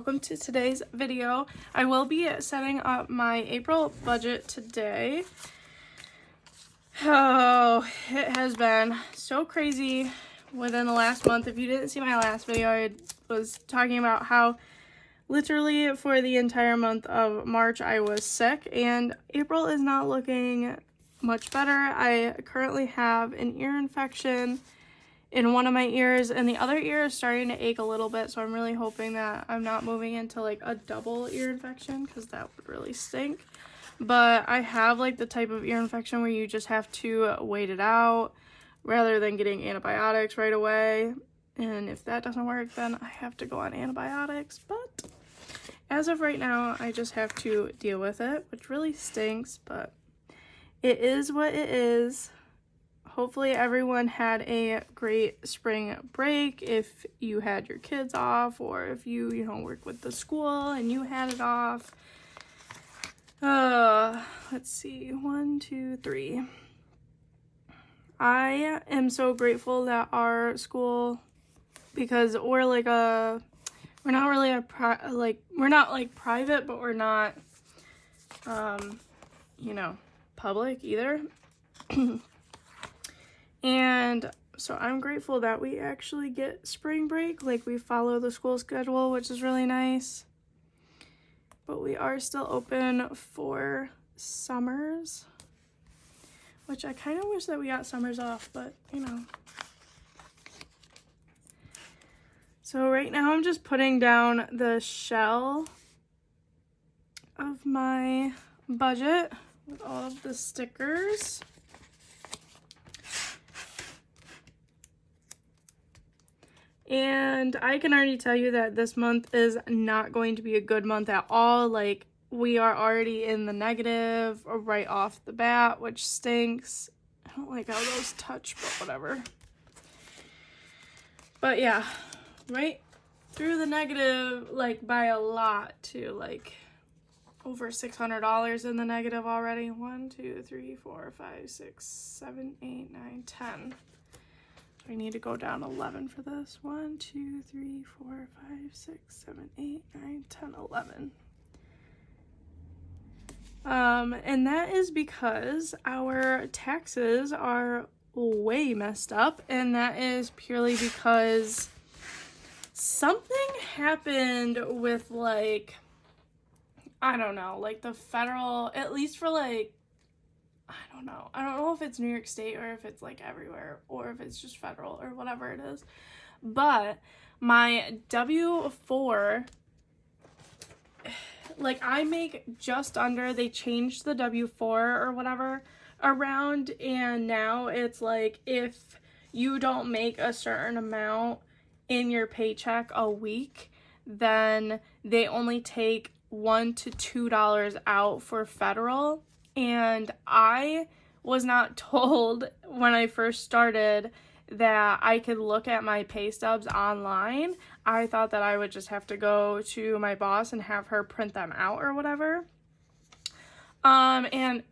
welcome to today's video. I will be setting up my April budget today. Oh, it has been so crazy within the last month. If you didn't see my last video, I was talking about how literally for the entire month of March I was sick, and April is not looking much better. I currently have an ear infection in one of my ears, and the other ear is starting to ache a little bit, so I'm really hoping that I'm not moving into like a double ear infection, because that would really stink. But I have like the type of ear infection where you just have to wait it out rather than getting antibiotics right away, and if that doesn't work, then I have to go on antibiotics. But as of right now, I just have to deal with it, which really stinks, but it is what it is. Hopefully everyone had a great spring break if you had your kids off, or if you work with the school and you had it off. Let's see, 1, 2, 3. I am so grateful that our school, because we're not really we're not like private, but we're not, public either. And so I'm grateful that we actually get spring break, like we follow the school schedule, which is really nice. But we are still open for summers, which I kind of wish that we got summers off, but So right now I'm just putting down the shell of my budget with all of the stickers. And I can already tell you that this month is not going to be a good month at all. Like, we are already in the negative right off the bat, which stinks. I don't like how those touch, but whatever. But yeah, right through the negative, like by a lot too, like over $600 in the negative already. 1, 2, 3, 4, 5, 6, 7, 8, 9, 10. I need to go down 11 for this. 1, 2, 3, 4, 5, 6, 7, 8, 9, 10, 11. And that is because our taxes are way messed up, and that is purely because something happened with I don't know, the federal, at least for I don't know if it's New York State or if it's everywhere or if it's just federal or whatever it is. But my W-4, I make just under, they changed the W-4 or whatever around, and now it's if you don't make a certain amount in your paycheck a week, then they only take $1 to $2 out for federal. And I was not told when I first started that I could look at my pay stubs online. I thought that I would just have to go to my boss and have her print them out or whatever. And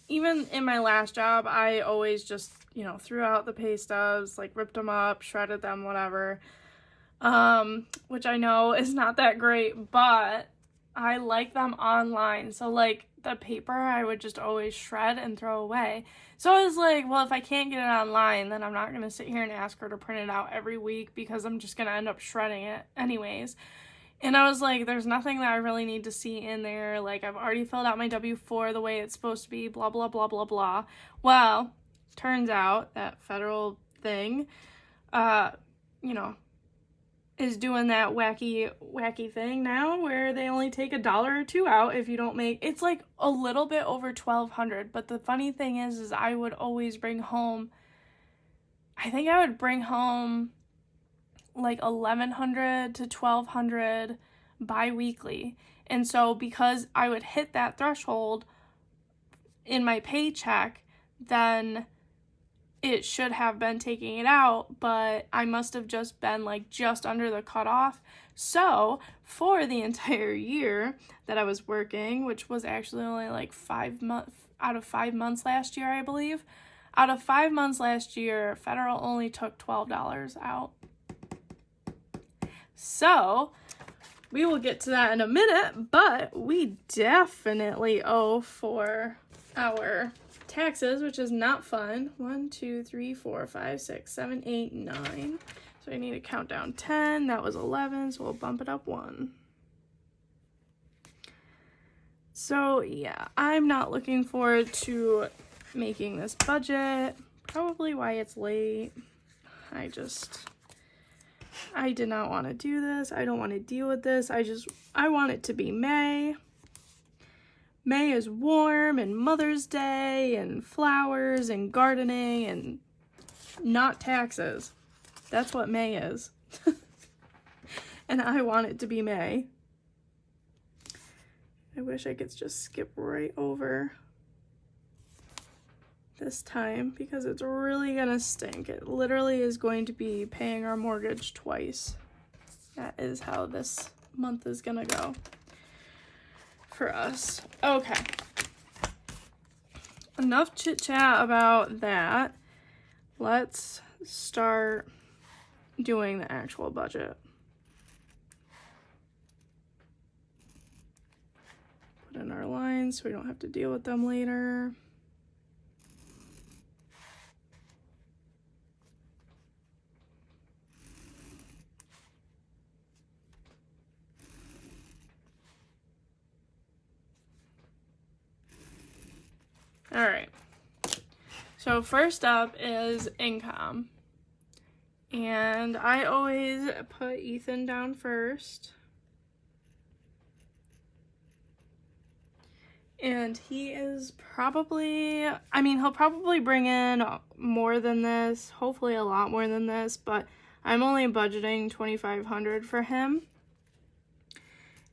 even in my last job, I always just, threw out the pay stubs, ripped them up, shredded them, whatever. Which I know is not that great, but I like them online. So the paper I would just always shred and throw away. So I was like, well, if I can't get it online, then I'm not going to sit here and ask her to print it out every week, because I'm just going to end up shredding it anyways. And I was like, there's nothing that I really need to see in there. I've already filled out my W-4 the way it's supposed to be, blah, blah, blah, blah, blah. Well, turns out that federal thing, is doing that wacky thing now where they only take $1 or $2 out if you don't make, it's a little bit over $1,200. But the funny thing is I would always bring home, I think I would bring home $1,100 to $1,200 bi-weekly. And so because I would hit that threshold in my paycheck, then it should have been taking it out, but I must have just been just under the cutoff. So for the entire year that I was working, which was actually only 5 months out of 5 months last year, I believe, out of 5 months last year, federal only took $12 out. So we will get to that in a minute, but we definitely owe for our taxes, which is not fun. 1, 2, 3, 4, 5, 6, 7, 8, 9. So I need to count down 10. That was 11, so we'll bump it up 1. So yeah, I'm not looking forward to making this budget. Probably why it's late. I did not want to do this. I don't want to deal with this. I want it to be May. May is warm and Mother's Day and flowers and gardening and not taxes. That's what May is. And I want it to be May. I wish I could just skip right over this time because it's really gonna stink. It literally is going to be paying our mortgage twice. That is how this month is gonna go for us. Okay. Enough chit chat about that. Let's start doing the actual budget. Put in our lines so we don't have to deal with them later. All right, so first up is income, and I always put Ethan down first, and he is probably, he'll probably bring in more than this, hopefully a lot more than this, but I'm only budgeting $2,500 for him.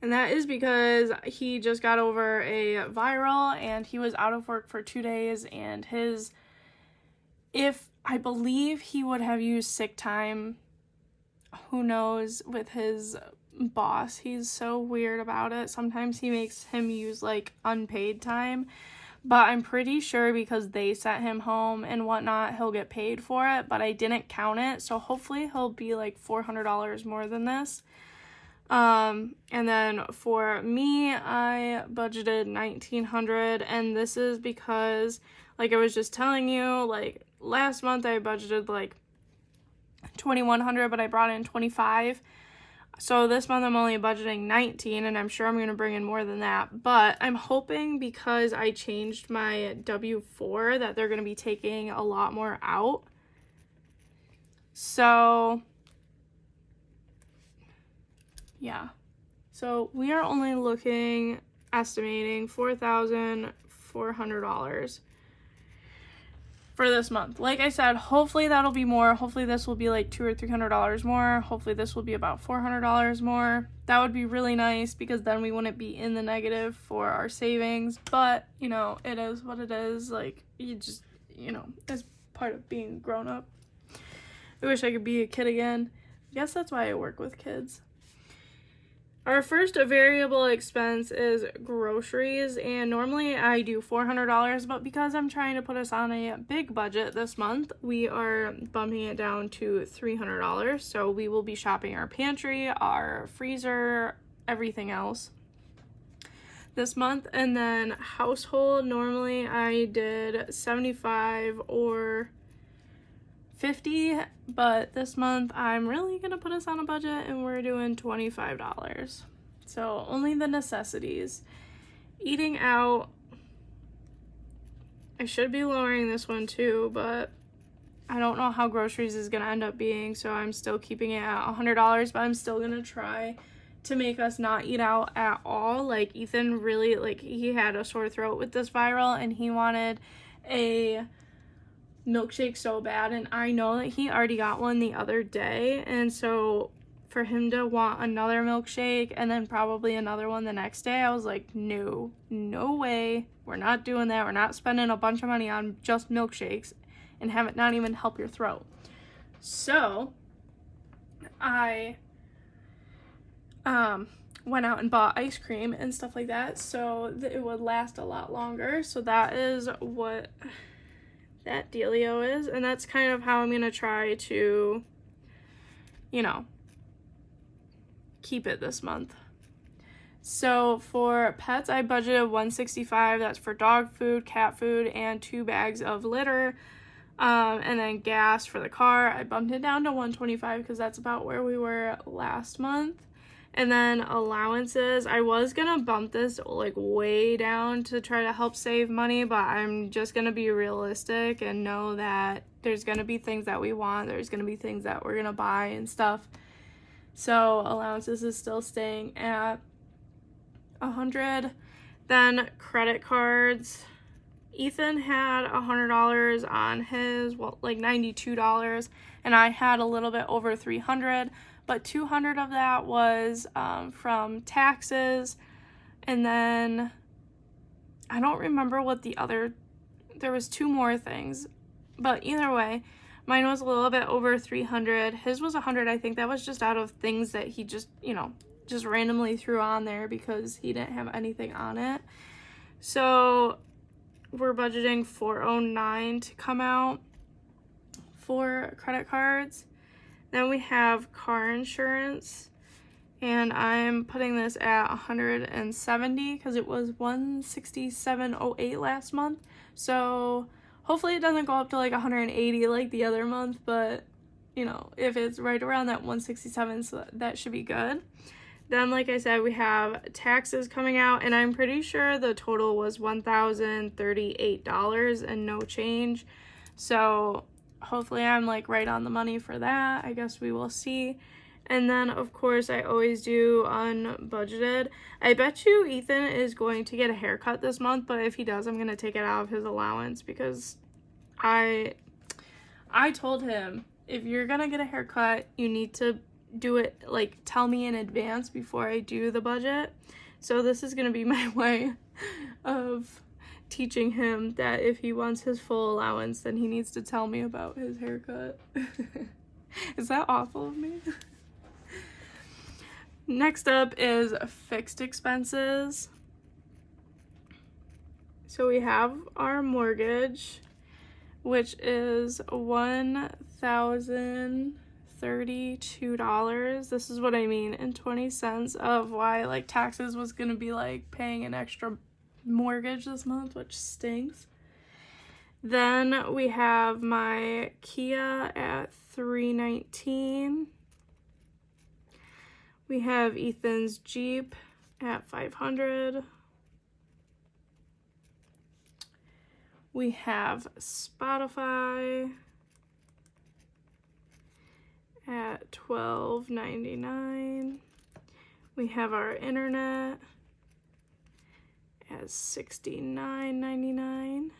And that is because he just got over a viral and he was out of work for 2 days, and I believe he would have used sick time, who knows, with his boss. He's so weird about it. Sometimes he makes him use like unpaid time, but I'm pretty sure because they sent him home and whatnot, he'll get paid for it, but I didn't count it. So hopefully he'll be like $400 more than this. And then for me, I budgeted $1,900, and this is because, like I was just telling you, like last month I budgeted like $2,100, but I brought in $25. So this month I'm only budgeting $19, and I'm sure I'm going to bring in more than that, but I'm hoping because I changed my W-4 that they're going to be taking a lot more out. So yeah, so we are only estimating $4,400 for this month. Like I said, hopefully that'll be more. Hopefully this will be like $200 or $300 more. Hopefully this will be about $400 more. That would be really nice because then we wouldn't be in the negative for our savings. But, it is what it is. Like, you just, as part of being grown up. I wish I could be a kid again. I guess that's why I work with kids. Our first variable expense is groceries, and normally I do $400, but because I'm trying to put us on a big budget this month, we are bumping it down to $300. So we will be shopping our pantry, our freezer, everything else this month. And then household, normally I did 75 or 50, but this month I'm really gonna put us on a budget and we're doing $25. So only the necessities. Eating out, I should be lowering this one too, but I don't know how groceries is gonna end up being, so I'm still keeping it at $100, but I'm still gonna try to make us not eat out at all. Like Ethan really, he had a sore throat with this viral and he wanted a milkshake so bad, and I know that he already got one the other day, and so for him to want another milkshake and then probably another one the next day, I was like, no way, we're not doing that. We're not spending a bunch of money on just milkshakes and have it not even help your throat. So I went out and bought ice cream and stuff like that so that it would last a lot longer. So that is what that dealio is, and that's kind of how I'm gonna try to keep it this month. So for pets, I budgeted $165. That's for dog food, cat food, and 2 bags of litter. And then gas for the car, I bumped it down to $125 because that's about where we were last month. And then allowances, I was gonna bump this like way down to try to help save money, but I'm just gonna be realistic and know that there's gonna be things that we want, there's gonna be things that we're gonna buy and stuff. So allowances is still staying at 100. Then credit cards, Ethan had $100 on his, well, like $92, and I had a little bit over $300, but $200 of that was from taxes, and then I don't remember what the other, there was 2 more things, but either way, mine was a little bit over $300. His was $100. I think that was just out of things that he just, just randomly threw on there because he didn't have anything on it. So we're budgeting $409 to come out for credit cards. Then we have car insurance, and I'm putting this at $170 because it was $167.08 last month. So hopefully it doesn't go up to like $180 like the other month, but if it's right around that $167, so that should be good. Then, like I said, we have taxes coming out, and I'm pretty sure the total was $1,038 and no change. So hopefully I'm like right on the money for that. I guess we will see. And then, of course, I always do unbudgeted. I bet you Ethan is going to get a haircut this month, but if he does, I'm going to take it out of his allowance because I told him, if you're going to get a haircut, you need to do it, like, tell me in advance before I do the budget. So this is going to be my way of teaching him that if he wants his full allowance, then he needs to tell me about his haircut. Is that awful of me? Next up is fixed expenses. So we have our mortgage, which is $1,032. This is what I mean in 20 cents of why like taxes was gonna be like paying an extra mortgage this month, which stinks. Then we have my Kia at $319. We have Ethan's Jeep at $500. We have Spotify at $12.99. We have our internet at $69.99.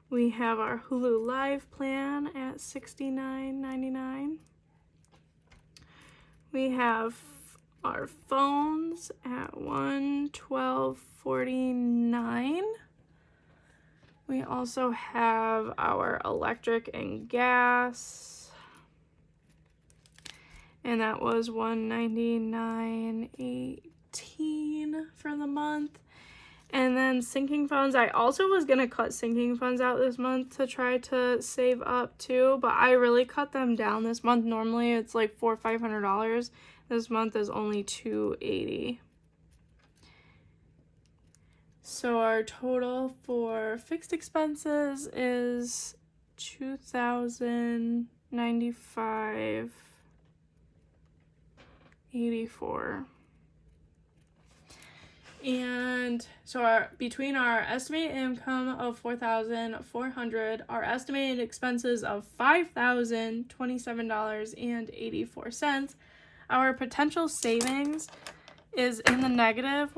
We have our Hulu Live plan at $69.99. We have our phones at $112.49. We also have our electric and gas, and that was $199.18 for the month. And then sinking funds, I also was gonna cut sinking funds out this month to try to save up too, but I really cut them down this month. Normally it's like $400 or $500. This month is only $280. So our total for fixed expenses is $2,095.84. And so between our estimated income of $4,400, our estimated expenses of $5,027.84, our potential savings is in the negative,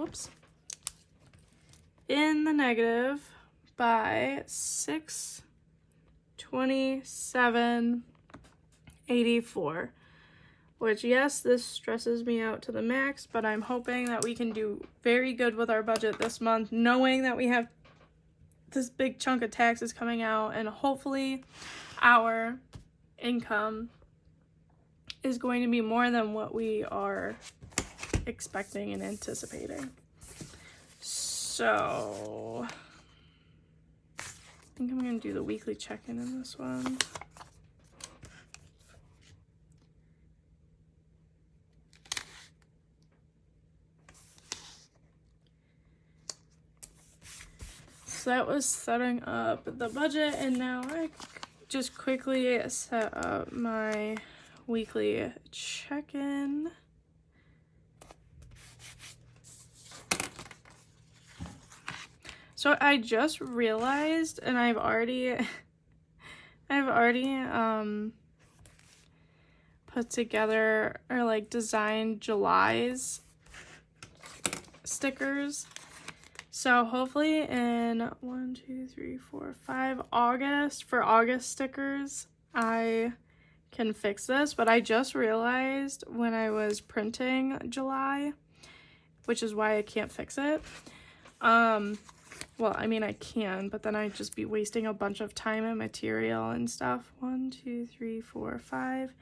by $627.84. Which, yes, this stresses me out to the max, but I'm hoping that we can do very good with our budget this month, knowing that we have this big chunk of taxes coming out, and hopefully our income is going to be more than what we are expecting and anticipating. So I think I'm going to do the weekly check-in in this one. so that was setting up the budget, and now I just quickly set up my weekly check-in. So I just realized, and I've already put together or like designed July's stickers. So hopefully in 5 August, for August stickers, I can fix this. But I just realized when I was printing July, which is why I can't fix it. Well, I mean, I can, but then I'd just be wasting a bunch of time and material and stuff. 5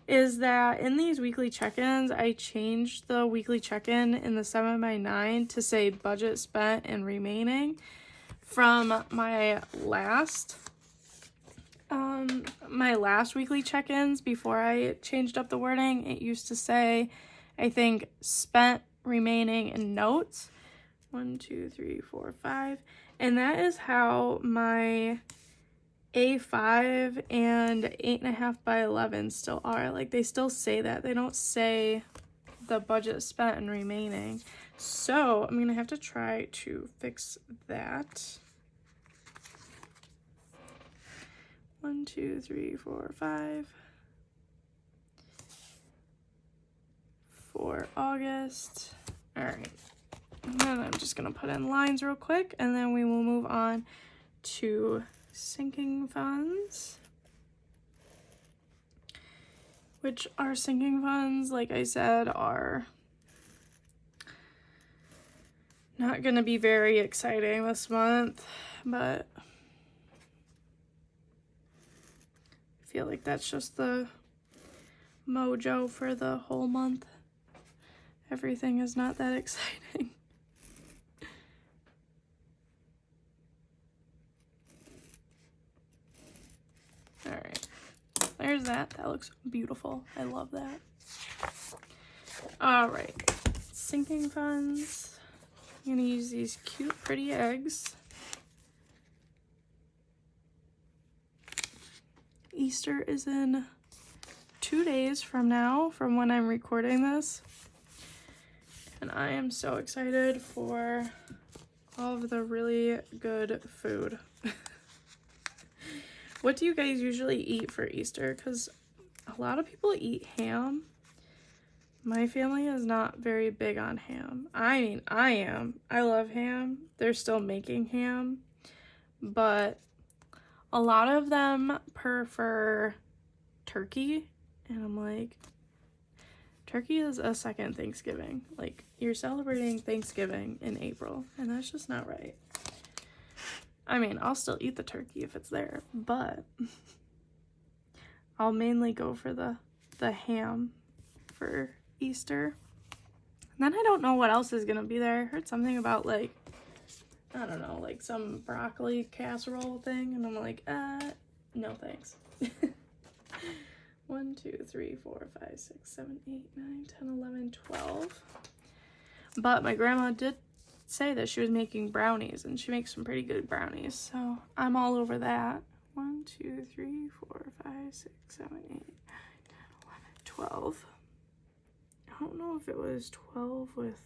is that in these weekly check-ins, I changed the weekly check-in in the 7x9 to say budget spent and remaining. From my last weekly check-ins, before I changed up the wording, it used to say, I think, spent, remaining, and notes. 5, and that is how my A5 and 8.5 by 11 still are. Like, they still say that. They don't say the budget spent and remaining. So I'm gonna have to try to fix that. 5 for August. All right. And then I'm just going to put in lines real quick, and then we will move on to sinking funds, which our sinking funds, like I said, are not going to be very exciting this month, but I feel like that's just the mojo for the whole month. Everything is not that exciting. All right, there's that. That looks beautiful. I love that. All right, sinking funds. I'm gonna use these cute, pretty eggs. Easter is in 2 days from now, from when I'm recording this. And I am so excited for all of the really good food. What do you guys usually eat for Easter? Because a lot of people eat ham. My family is not very big on ham. I mean, I am. I love ham. They're still making ham. But a lot of them prefer turkey. And I'm like, turkey is a second Thanksgiving. Like, you're celebrating Thanksgiving in April. And that's just not right. I mean, I'll still eat the turkey if it's there, but I'll mainly go for the ham for Easter. And then I don't know what else is gonna be there. I heard something about, like, I don't know, like some broccoli casserole thing, and I'm like, no thanks. 1, 2, 3, 4, 5, 6, 7, 8, 9, 10, 11, 12. But my grandma did say that she was making brownies, and she makes some pretty good brownies, so I'm all over that. 1, 2, 3, 4, 5, 6, 7, 8, 9, 10, 11, 12. I don't know if it was 12 with,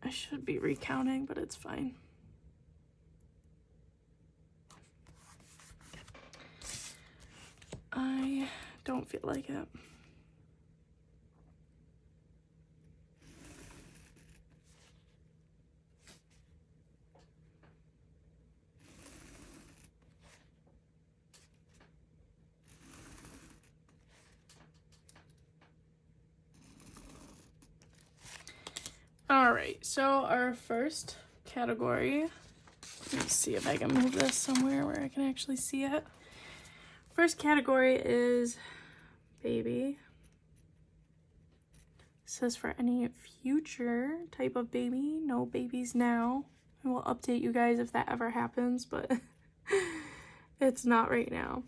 I should be recounting, but it's fine. I don't feel like it. All right, so our first category, let's see if I can move this somewhere where I can actually see it. First category is baby. It says for any future type of baby, no babies now. I will update you guys if that ever happens, but it's not right now.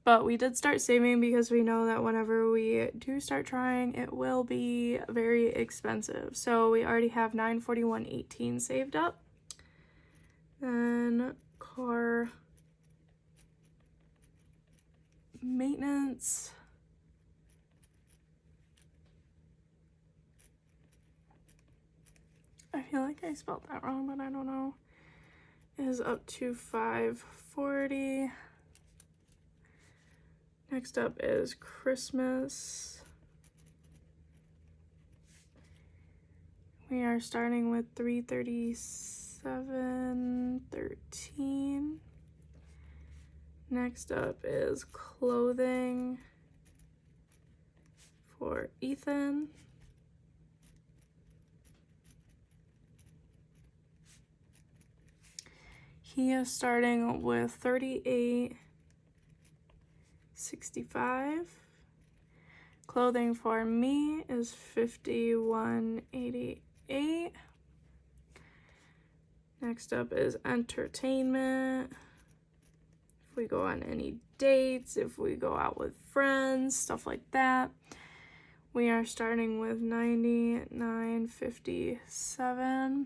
But we did start saving because we know that whenever we do start trying, it will be very expensive. So we already have $941.18 saved up. Then car maintenance. I feel like I spelled that wrong, but I don't know. Is up to $540. Next up is Christmas. We are starting with $337.13. Next up is clothing for Ethan. He is starting with $38.65. Clothing for me is $51.88. Next up is entertainment. If we go on any dates, if we go out with friends, stuff like that, we are starting with $99.57.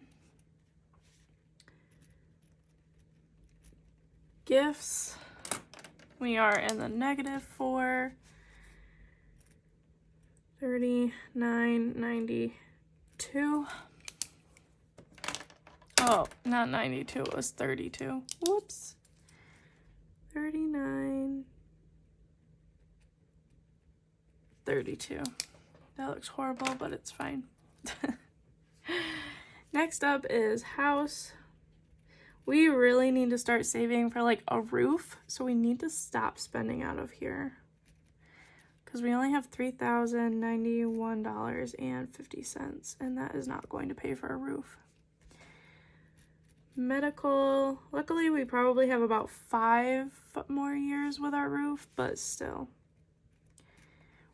Gifts, we are in the negative for $39.92. Oh, not 92, it was 32. Whoops. 39.32. That looks horrible, but it's fine. Next up is house. We really need to start saving for like a roof, so we need to stop spending out of here because we only have $3,091.50, and that is not going to pay for a roof. Medical, luckily we probably have about 5 more years with our roof, but still.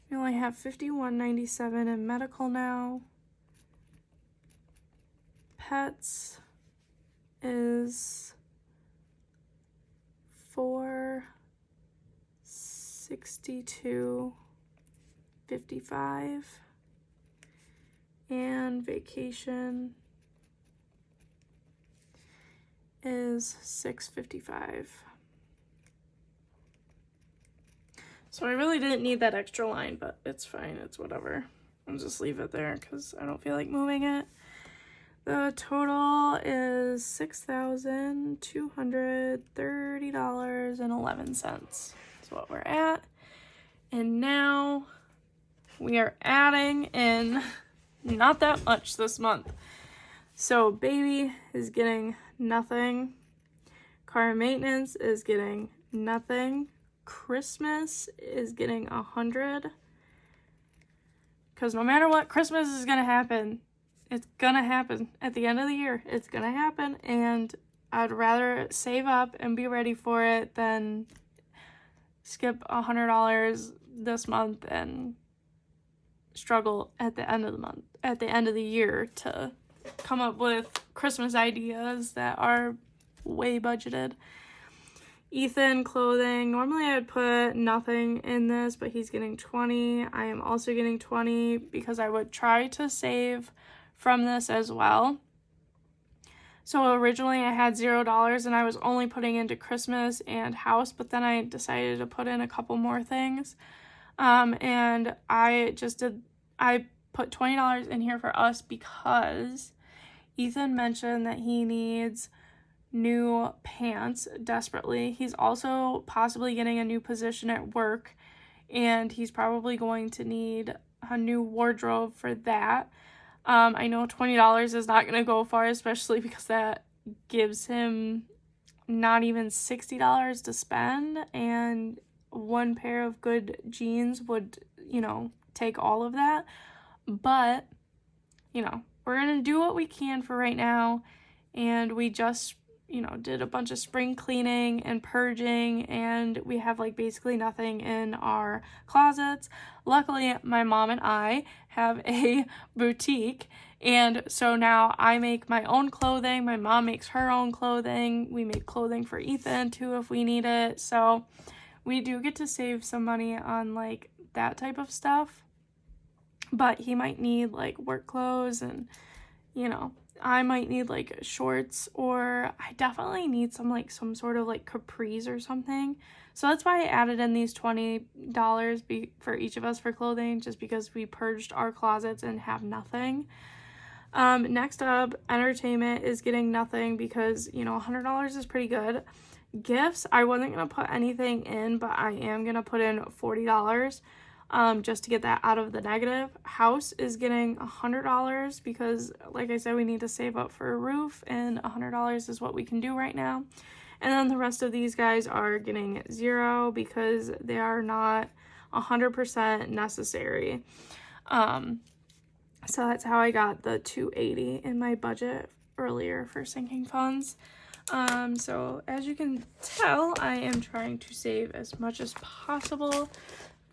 We only have $51.97 in medical now. Pets is $462.55, and vacation is $655. So I really didn't need that extra line, but it's fine, it's whatever. I'll just leave it there because I don't feel like moving it. The total is $6,230.11. That's what we're at. And now we are adding in not that much this month. So baby is getting nothing. Car maintenance is getting nothing. Christmas is getting $100. Because no matter what, Christmas is going to happen. It's gonna happen at the end of the year. It's gonna happen, and I'd rather save up and be ready for it than skip $100 this month and struggle at the end of the month, at the end of the year, to come up with Christmas ideas that are way budgeted. Ethan clothing, normally I would put nothing in this, but he's getting 20. I am also getting 20 because I would try to save from this as well. So originally I had $0 and I was only putting into Christmas and house, but then I decided to put in a couple more things. And I put $20 in here for us because Ethan mentioned that he needs new pants desperately. He's also possibly getting a new position at work, and he's probably going to need a new wardrobe for that. I know $20 is not going to go far, especially because that gives him not even $60 to spend, and one pair of good jeans would, take all of that. But, we're going to do what we can for right now, and we just, did a bunch of spring cleaning and purging, and we have basically nothing in our closets. Luckily, my mom and I have a boutique, and so now I make my own clothing. My mom makes her own clothing. We make clothing for Ethan too if we need it. So we do get to save some money on like that type of stuff, but he might need like work clothes, and you know, I might need like shorts, or I definitely need some sort of like capris or something. So that's why I added in these $20 for each of us for clothing, just because we purged our closets and have nothing. Next up, entertainment is getting nothing because, you know, $100 is pretty good. Gifts, I wasn't going to put anything in, but I am going to put in $40 just to get that out of the negative. House is getting $100 because, like I said, we need to save up for a roof, and $100 is what we can do right now. And then the rest of these guys are getting 0 because they are not 100% necessary. So that's how I got the $280 in my budget earlier for sinking funds. So as you can tell, I am trying to save as much as possible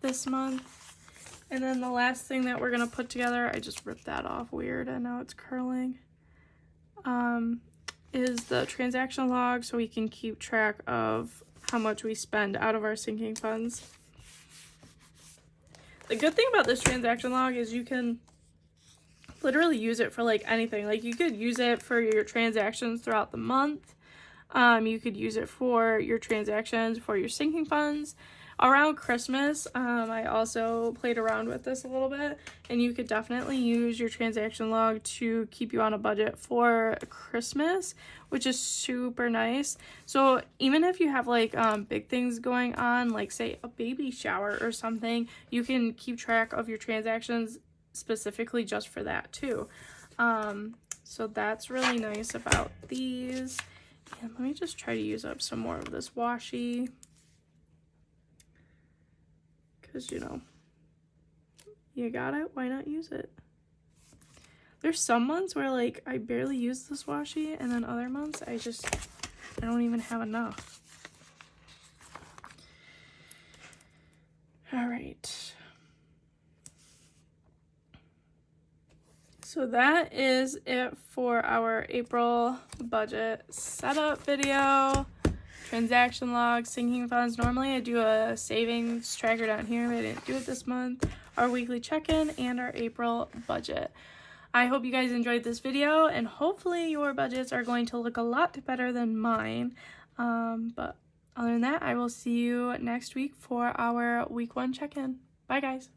this month. And then the last thing that we're going to put together, I just ripped that off weird and now it's curling, is the transaction log, so we can keep track of how much we spend out of our sinking funds. The good thing about this transaction log is you can literally use it for like anything. Like you could use it for your transactions throughout the month. You could use it for your transactions for your sinking funds. Around Christmas, I also played around with this a little bit, and you could definitely use your transaction log to keep you on a budget for Christmas, which is super nice. So even if you have like big things going on, like say a baby shower or something, you can keep track of your transactions specifically just for that too. So that's really nice about these. And let me just try to use up some more of this washi, because you know, you got it, why not use it? There's some months where like I barely use this washi, and then other months I don't even have enough. All right, so that is it for our April budget setup video. Transaction log, sinking funds. Normally I do a savings tracker down here, but I didn't do it this month. Our weekly check-in and our April budget. I hope you guys enjoyed this video, and hopefully your budgets are going to look a lot better than mine. But other than that, I will see you next week for our week 1 check-in. Bye guys.